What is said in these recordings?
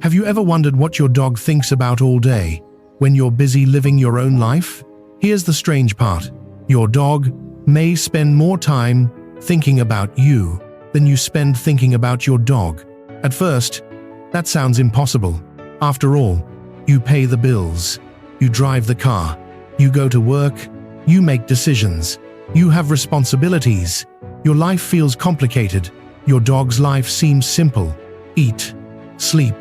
Have you ever wondered what your dog thinks about all day, when you're busy living your own life? Here's the strange part. Your dog may spend more time thinking about you than you spend thinking about your dog. At first, that sounds impossible. After all, you pay the bills, you drive the car, you go to work, you make decisions, you have responsibilities. Your life feels complicated. Your dog's life seems simple. Eat, sleep,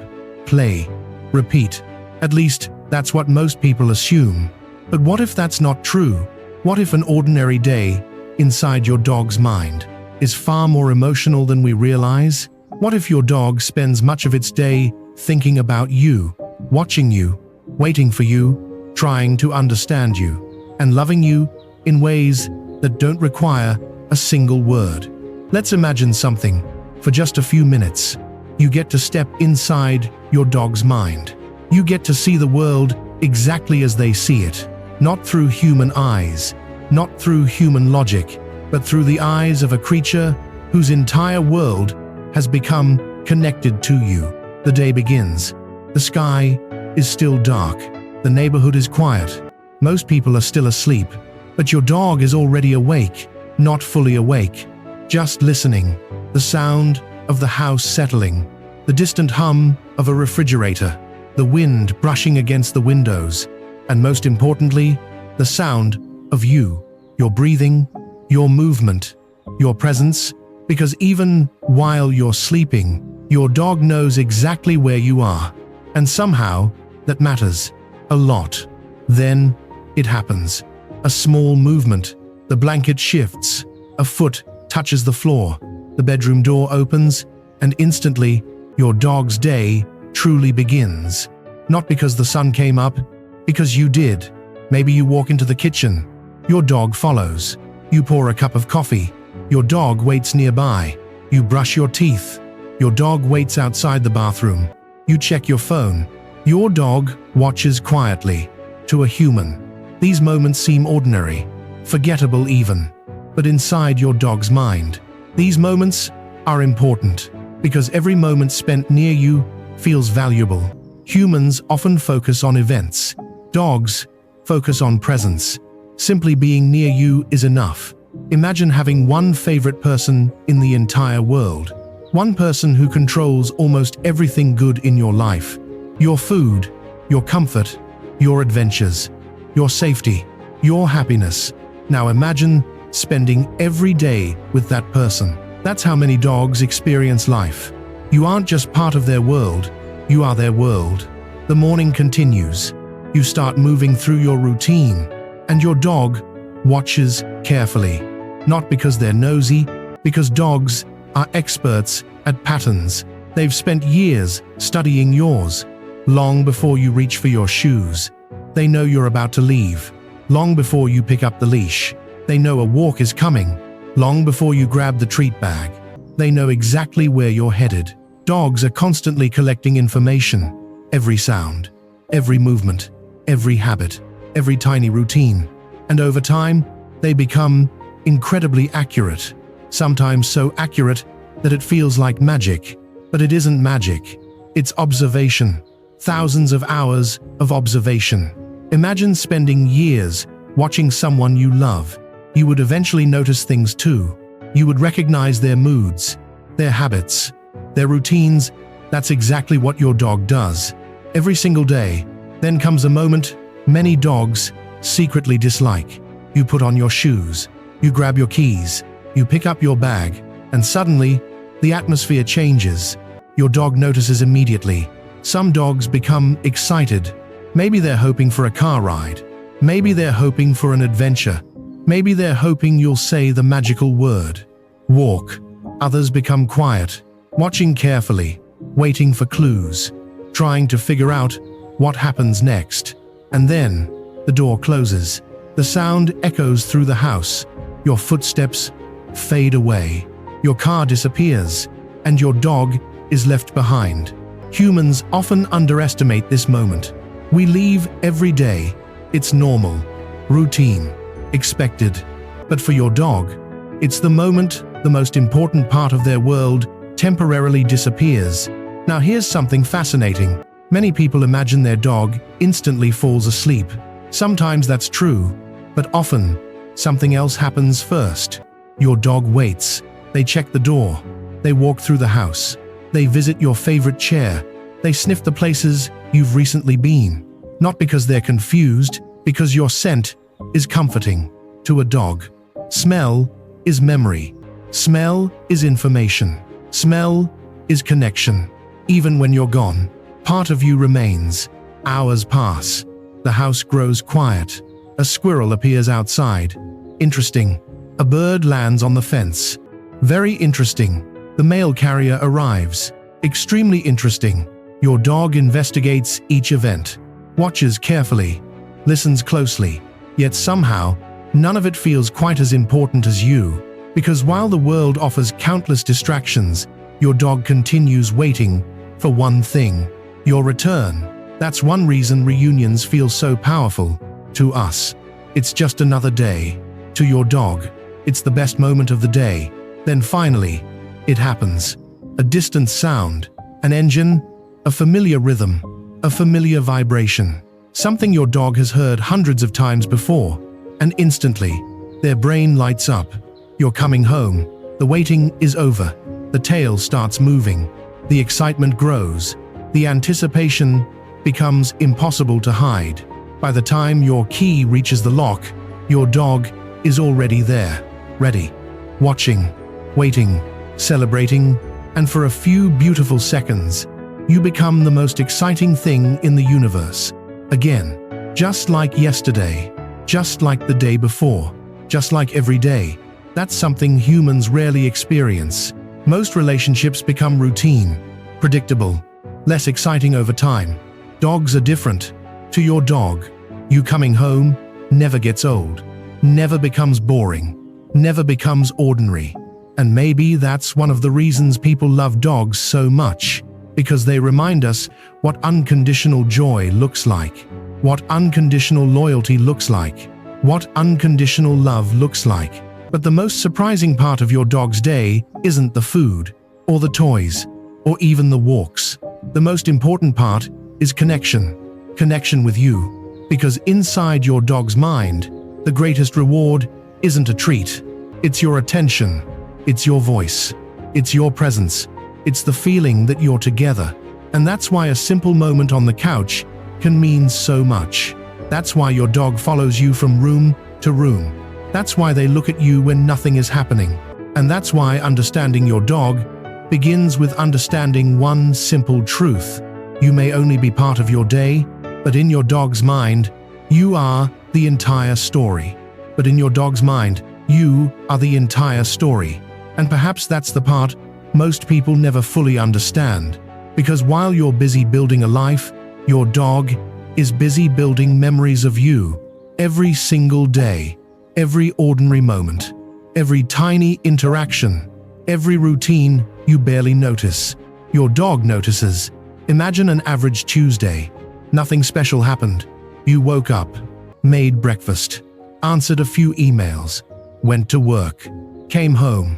play, repeat. At least, that's what most people assume. But what if that's not true? What if an ordinary day inside your dog's mind is far more emotional than we realize? What if your dog spends much of its day thinking about you, watching you, waiting for you, trying to understand you, and loving you in ways that don't require a single word? Let's imagine something. For just a few minutes, you get to step inside your dog's mind. You get to see the world exactly as they see it, not through human eyes, not through human logic, but through the eyes of a creature whose entire world has become connected to you. The day begins. The sky is still dark. The neighborhood is quiet. Most people are still asleep, but your dog is already awake, not fully awake, just listening. The sound of the house settling, the distant hum of a refrigerator, the wind brushing against the windows, and most importantly, the sound of you, your breathing, your movement, your presence, because even while you're sleeping, your dog knows exactly where you are. And somehow, that matters a lot. Then, it happens. A small movement, the blanket shifts, a foot touches the floor, the bedroom door opens, and instantly, your dog's day truly begins. Not because the sun came up, because you did. Maybe you walk into the kitchen. Your dog follows. You pour a cup of coffee. Your dog waits nearby. You brush your teeth. Your dog waits outside the bathroom. You check your phone. Your dog watches quietly. To a human, these moments seem ordinary, forgettable even. But inside your dog's mind, these moments are important, because every moment spent near you feels valuable. Humans often focus on events. Dogs focus on presence. Simply being near you is enough. Imagine having one favorite person in the entire world. One person who controls almost everything good in your life. Your food, your comfort, your adventures, your safety, your happiness. Now imagine spending every day with that person. That's how many dogs experience life. You aren't just part of their world, you are their world. The morning continues. You start moving through your routine, and your dog watches carefully. Not because they're nosy, because dogs are experts at patterns. They've spent years studying yours. Long before you reach for your shoes, they know you're about to leave. Long before you pick up the leash, they know a walk is coming. Long before you grab the treat bag, they know exactly where you're headed. Dogs are constantly collecting information. Every sound, every movement, every habit, every tiny routine. And over time, they become incredibly accurate. Sometimes so accurate that it feels like magic. But it isn't magic. It's observation. Thousands of hours of observation. Imagine spending years watching someone you love. You would eventually notice things too. You would recognize their moods, their habits, their routines. That's exactly what your dog does. Every single day. Then comes a moment many dogs secretly dislike. You put on your shoes, you grab your keys, you pick up your bag, and suddenly, the atmosphere changes. Your dog notices immediately. Some dogs become excited. Maybe they're hoping for a car ride. Maybe they're hoping for an adventure. Maybe they're hoping you'll say the magical word, walk. Others become quiet, watching carefully, waiting for clues, trying to figure out what happens next. And then, the door closes. The sound echoes through the house. Your footsteps fade away. Your car disappears, and your dog is left behind. Humans often underestimate this moment. We leave every day. It's normal, routine, expected. But for your dog, it's the moment the most important part of their world temporarily disappears. Now here's something fascinating. Many people imagine their dog instantly falls asleep. Sometimes that's true, but often something else happens first. Your dog waits. They check the door. They walk through the house. They visit your favorite chair. They sniff the places you've recently been. Not because they're confused, because your scent is comforting. To a dog, smell is memory. Smell is information. Smell is connection. Even when you're gone, part of you remains. Hours pass. The house grows quiet. A squirrel appears outside. Interesting. A bird lands on the fence. Very interesting. The mail carrier arrives. Extremely interesting. Your dog investigates each event, watches carefully, listens closely, yet somehow, none of it feels quite as important as you, because while the world offers countless distractions, your dog continues waiting for one thing: your return. That's one reason reunions feel so powerful. To us, it's just another day. To your dog, it's the best moment of the day. Then finally, it happens. A distant sound, an engine, a familiar rhythm, a familiar vibration. Something your dog has heard hundreds of times before, and instantly, their brain lights up. You're coming home. The waiting is over. The tail starts moving. The excitement grows. The anticipation becomes impossible to hide. By the time your key reaches the lock, your dog is already there, ready, watching, waiting, celebrating, and for a few beautiful seconds, you become the most exciting thing in the universe. Again, just like yesterday, just like the day before, just like every day. That's something humans rarely experience. Most relationships become routine, predictable, less exciting over time. Dogs are different. To your dog, you coming home never gets old, never becomes boring, never becomes ordinary. And maybe that's one of the reasons people love dogs so much, because they remind us what unconditional joy looks like, what unconditional loyalty looks like, what unconditional love looks like. But the most surprising part of your dog's day isn't the food, or the toys, or even the walks. The most important part is connection. Connection with you. Because inside your dog's mind, the greatest reward isn't a treat. It's your attention. It's your voice. It's your presence. It's the feeling that you're together. And that's why a simple moment on the couch can mean so much. That's why your dog follows you from room to room. That's why they look at you when nothing is happening. And that's why understanding your dog begins with understanding one simple truth. You may only be part of your day, but in your dog's mind, you are the entire story. But in your dog's mind, you are the entire story. And perhaps that's the part most people never fully understand. Because while you're busy building a life, your dog is busy building memories of you. Every single day, every ordinary moment, every tiny interaction, every routine you barely notice, your dog notices. Imagine an average Tuesday. Nothing special happened. You woke up, made breakfast, answered a few emails, went to work, came home,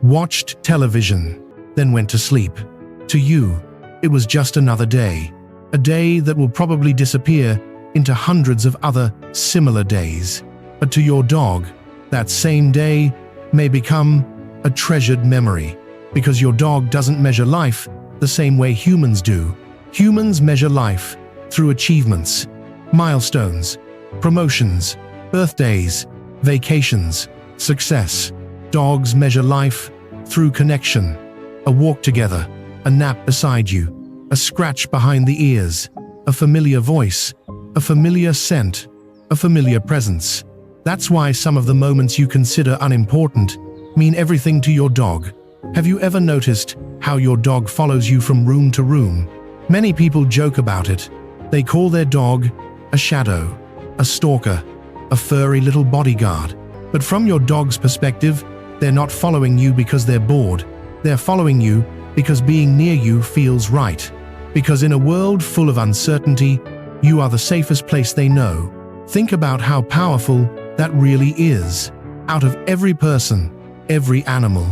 watched television, then went to sleep. To you, it was just another day. A day that will probably disappear into hundreds of other similar days. But to your dog, that same day may become a treasured memory. Because your dog doesn't measure life the same way humans do. Humans measure life through achievements, milestones, promotions, birthdays, vacations, success. Dogs measure life through connection. A walk together, a nap beside you, a scratch behind the ears, a familiar voice, a familiar scent, a familiar presence. That's why some of the moments you consider unimportant mean everything to your dog. Have you ever noticed how your dog follows you from room to room? Many people joke about it. They call their dog a shadow, a stalker, a furry little bodyguard. But from your dog's perspective, they're not following you because they're bored. They're following you because being near you feels right. Because in a world full of uncertainty, you are the safest place they know. Think about how powerful that really is. Out of every person, every animal,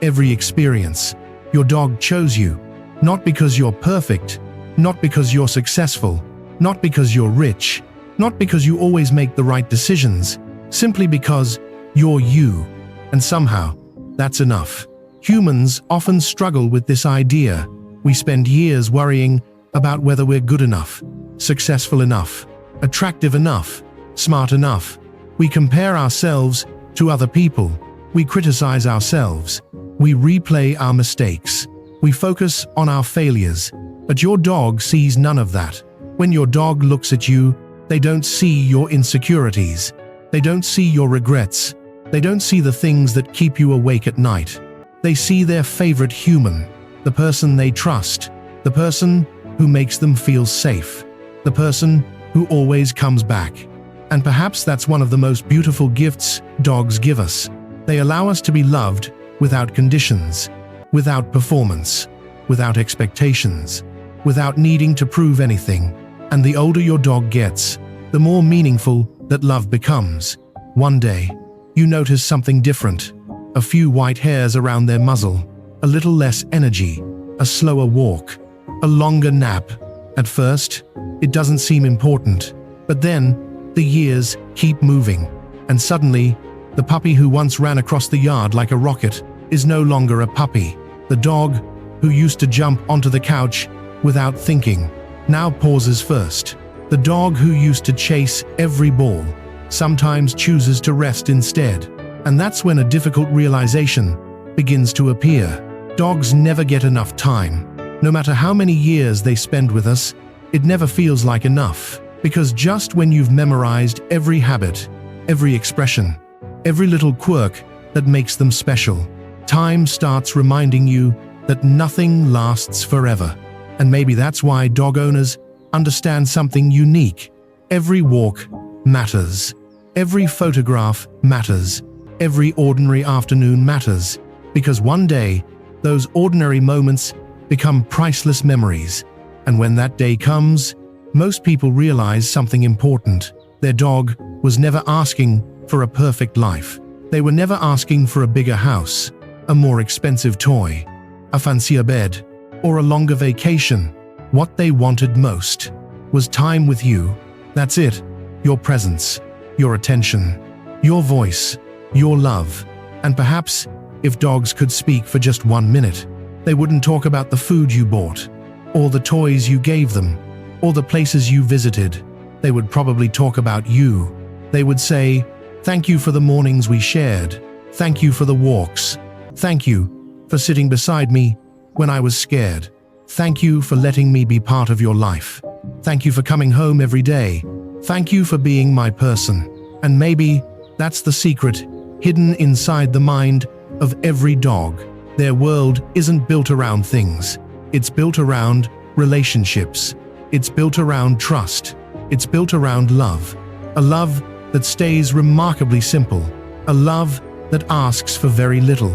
every experience, your dog chose you. Not because you're perfect, not because you're successful, not because you're rich, not because you always make the right decisions, simply because you're you. And somehow, that's enough. Humans often struggle with this idea. We spend years worrying about whether we're good enough, successful enough, attractive enough, smart enough. We compare ourselves to other people. We criticize ourselves. We replay our mistakes. We focus on our failures. But your dog sees none of that. When your dog looks at you, they don't see your insecurities. They don't see your regrets. They don't see the things that keep you awake at night. They see their favorite human, the person they trust, the person who makes them feel safe, the person who always comes back. And perhaps that's one of the most beautiful gifts dogs give us. They allow us to be loved without conditions, without performance, without expectations, without needing to prove anything. And the older your dog gets, the more meaningful that love becomes. One day, you notice something different. A few white hairs around their muzzle, a little less energy, a slower walk, a longer nap. At first, it doesn't seem important, but then the years keep moving, and suddenly, the puppy who once ran across the yard like a rocket is no longer a puppy. The dog who used to jump onto the couch without thinking now pauses first. The dog who used to chase every ball sometimes chooses to rest instead. And that's when a difficult realization begins to appear. Dogs never get enough time. No matter how many years they spend with us, it never feels like enough. Because just when you've memorized every habit, every expression, every little quirk that makes them special, time starts reminding you that nothing lasts forever. And maybe that's why dog owners understand something unique. Every walk matters. Every photograph matters. Every ordinary afternoon matters. Because one day, those ordinary moments become priceless memories. And when that day comes, most people realize something important. Their dog was never asking for a perfect life. They were never asking for a bigger house, a more expensive toy, a fancier bed, or a longer vacation. What they wanted most was time with you. That's it. Your presence, your attention, your voice, your love. And perhaps, if dogs could speak for just 1 minute, they wouldn't talk about the food you bought, or the toys you gave them, or the places you visited. They would probably talk about you. They would say, "Thank you for the mornings we shared. Thank you for the walks. Thank you for sitting beside me when I was scared. Thank you for letting me be part of your life. Thank you for coming home every day. Thank you for being my person." And maybe that's the secret hidden inside the mind of every dog. Their world isn't built around things. It's built around relationships. It's built around trust. It's built around love. A love that stays remarkably simple. A love that asks for very little,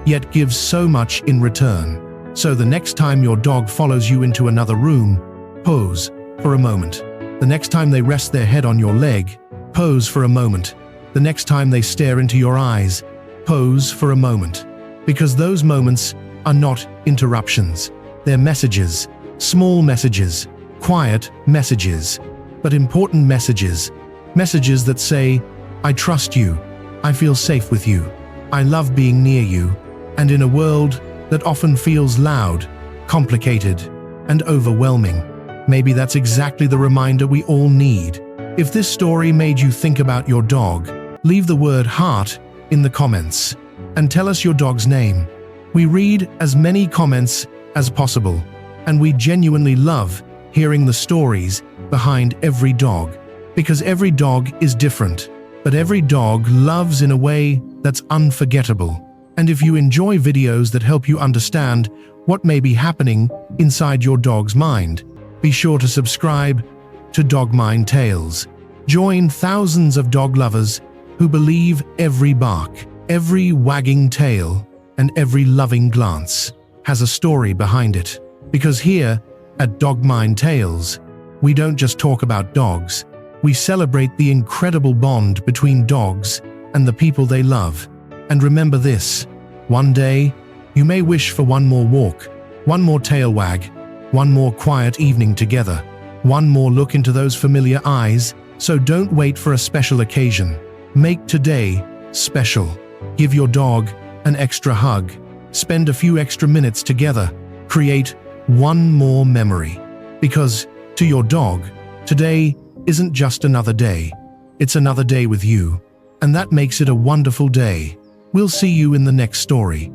yet gives so much in return. So the next time your dog follows you into another room, pause for a moment. The next time they rest their head on your leg, pause for a moment. The next time they stare into your eyes, pause for a moment. Because those moments are not interruptions. They're messages, small messages, quiet messages, but important messages. Messages that say, "I trust you, I feel safe with you, I love being near you." And in a world that often feels loud, complicated, and overwhelming, maybe that's exactly the reminder we all need. If this story made you think about your dog, leave the word heart in the comments and tell us your dog's name. We read as many comments as possible, and we genuinely love hearing the stories behind every dog. Because every dog is different, but every dog loves in a way that's unforgettable. And if you enjoy videos that help you understand what may be happening inside your dog's mind, be sure to subscribe to DogMind Tales. Join thousands of dog lovers who believe every bark, every wagging tail, and every loving glance has a story behind it. Because here, at DogMind Tales, we don't just talk about dogs, we celebrate the incredible bond between dogs and the people they love. And remember this, one day, you may wish for one more walk, One more tail wag, one more quiet evening together, one more look into those familiar eyes. So don't wait for a special occasion. Make today special. Give your dog an extra hug. Spend a few extra minutes together. Create one more memory. Because to your dog, today isn't just another day. It's another day with you. And that makes it a wonderful day. We'll see you in the next story.